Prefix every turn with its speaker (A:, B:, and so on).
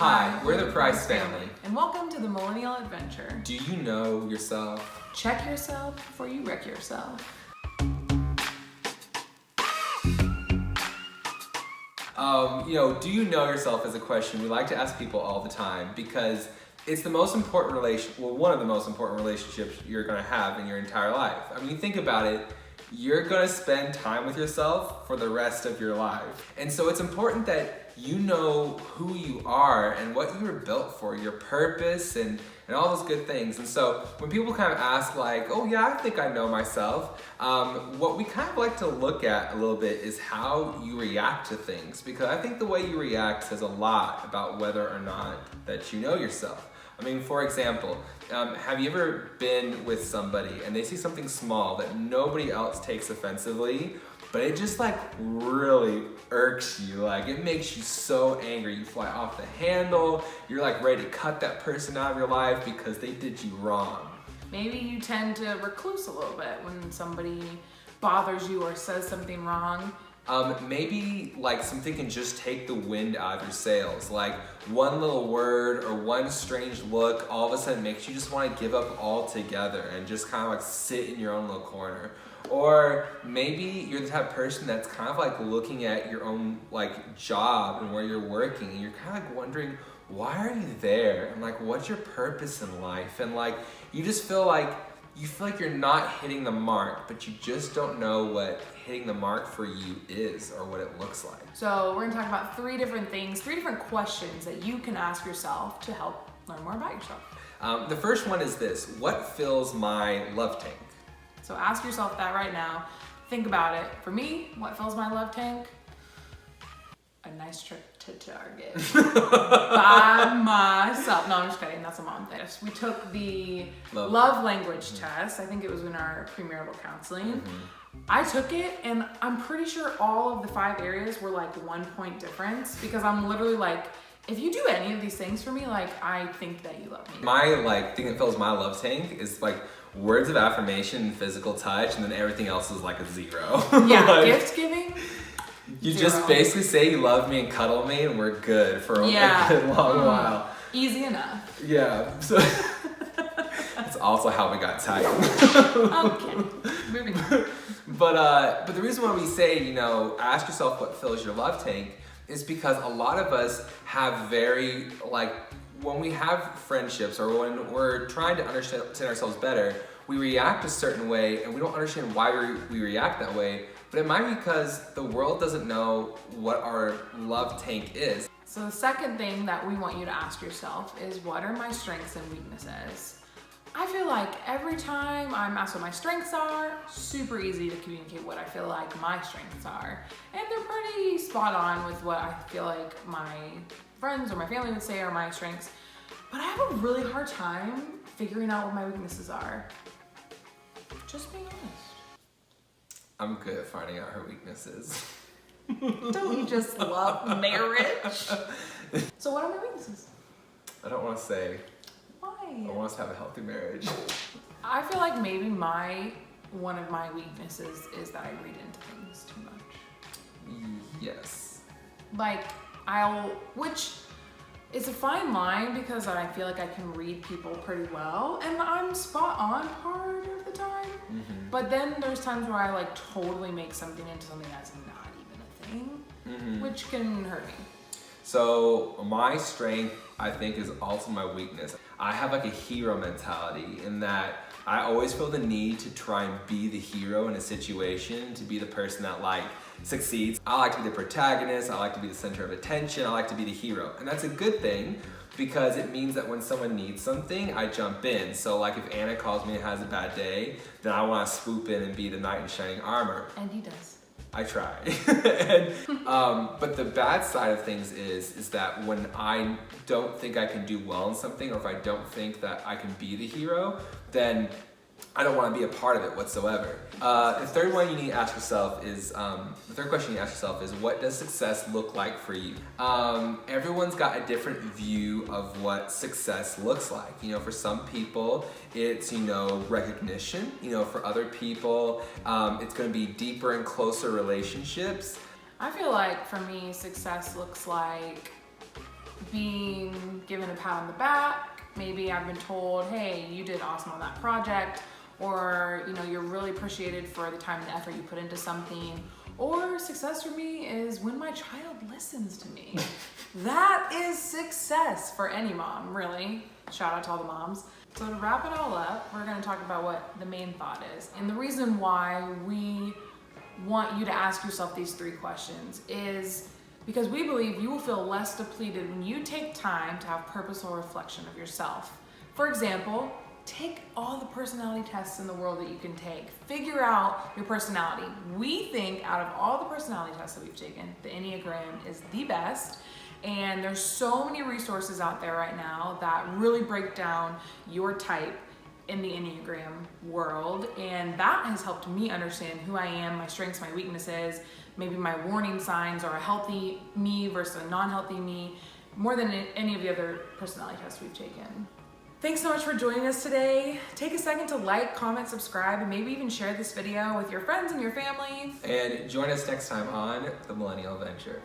A: Hi, we're the Price family.
B: And welcome to the Millennial adventure.
A: Do you know yourself?
B: Check yourself before you wreck yourself.
A: Do you know yourself is a question we like to ask people all the time because it's the most important one of the most important relationships you're gonna have in your entire life. I mean, you think about it, you're gonna spend time with yourself for the rest of your life. And so it's important that you know who you are and what you were built for, your purpose and all those good things. And so when people kind of ask like, oh yeah, I think I know myself, what we kind of like to look at a little bit is how you react to things, because I think the way you react says a lot about whether or not that you know yourself. I mean, for example, have you ever been with somebody and they say something small that nobody else takes offensively, but it just like really irks you, like it makes you so angry, you fly off the handle, you're like ready to cut that person out of your life because they did you wrong.
B: Maybe you tend to recluse a little bit when somebody bothers you or says something wrong.
A: Maybe like something can just take the wind out of your sails. Like one little word or one strange look all of a sudden makes you just want to give up altogether and just kind of like sit in your own little corner. Or maybe you're the type of person that's kind of like looking at your own like job and where you're working and you're kind of like wondering, why are you there? And like, what's your purpose in life? And like, you just feel like you're not hitting the mark, but you just don't know what hitting the mark for you is or what it looks like.
B: So we're gonna talk about three different questions that you can ask yourself to help learn more about yourself.
A: The first one is this: what fills my love tank?
B: So ask yourself that right now. Think about it. For me, what fills my love tank? A nice trip to Target by myself. No, I'm just kidding. That's a mom thing. We took the love language test. I think it was in our premarital counseling. I took it and I'm pretty sure all of the 5 areas were like 1 point difference, because I'm literally like, if you do any of these things for me, like I think that you love me.
A: My thing that fills my love tank is like words of affirmation and physical touch, and then everything else is like a 0.
B: Yeah,
A: like,
B: gift giving.
A: You
B: 0.
A: just basically say you love me and cuddle me and we're good for a good long while.
B: Easy enough.
A: Yeah. So that's also how we got tight.
B: Okay. Moving on.
A: But the reason why we say, ask yourself what fills your love tank is because a lot of us have when we have friendships or when we're trying to understand ourselves better, we react a certain way and we don't understand why we react that way. But it might be because the world doesn't know what our love tank is.
B: So the second thing that we want you to ask yourself is, what are my strengths and weaknesses? I feel like every time I'm asked what my strengths are, super easy to communicate what I feel like my strengths are. And they're pretty spot on with what I feel like my friends or my family would say are my strengths. But I have a really hard time figuring out what my weaknesses are. Just being honest.
A: I'm good at finding out her weaknesses.
B: Don't you just love marriage? So what are my weaknesses?
A: I don't want to say.
B: Why?
A: I want us to have a healthy marriage.
B: I feel like maybe one of my weaknesses is that I read into things too much.
A: Yes.
B: Which is a fine line because I feel like I can read people pretty well and I'm spot on part of the time. But then there's times where I totally make something into something that's not even a thing, which can hurt me.
A: So my strength, I think, is also my weakness. I have a hero mentality in that I always feel the need to try and be the hero in a situation, to be the person that succeeds. I like to be the protagonist, I like to be the center of attention, I like to be the hero. And that's a good thing because it means that when someone needs something, I jump in. So if Anna calls me and has a bad day, then I want to swoop in and be the knight in shining armor.
B: And he does.
A: I try. But the bad side of things is that when I don't think I can do well in something, or if I don't think that I can be the hero, then I don't want to be a part of it whatsoever. The third question you need to ask yourself is, what does success look like for you? Everyone's got a different view of what success looks like. For some people, it's, recognition. For other people, it's going to be deeper and closer relationships.
B: I feel like for me, success looks like being given a pat on the back. Maybe I've been told, hey, you did awesome on that project, or you're really appreciated for the time and the effort you put into something. Or success for me is when my child listens to me. That is success for any mom, really. Shout out to all the moms. So to wrap it all up, we're gonna talk about what the main thought is. And the reason why we want you to ask yourself these 3 questions is because we believe you will feel less depleted when you take time to have purposeful reflection of yourself. For example, take all the personality tests in the world that you can take. Figure out your personality. We think out of all the personality tests that we've taken, the Enneagram is the best. And there's so many resources out there right now that really break down your type in the Enneagram world. And that has helped me understand who I am, my strengths, my weaknesses, maybe my warning signs, or a healthy me versus a non-healthy me, more than any of the other personality tests we've taken. Thanks so much for joining us today. Take a second to like, comment, subscribe, and maybe even share this video with your friends and your family.
A: And join us next time on The Millennial Adventure.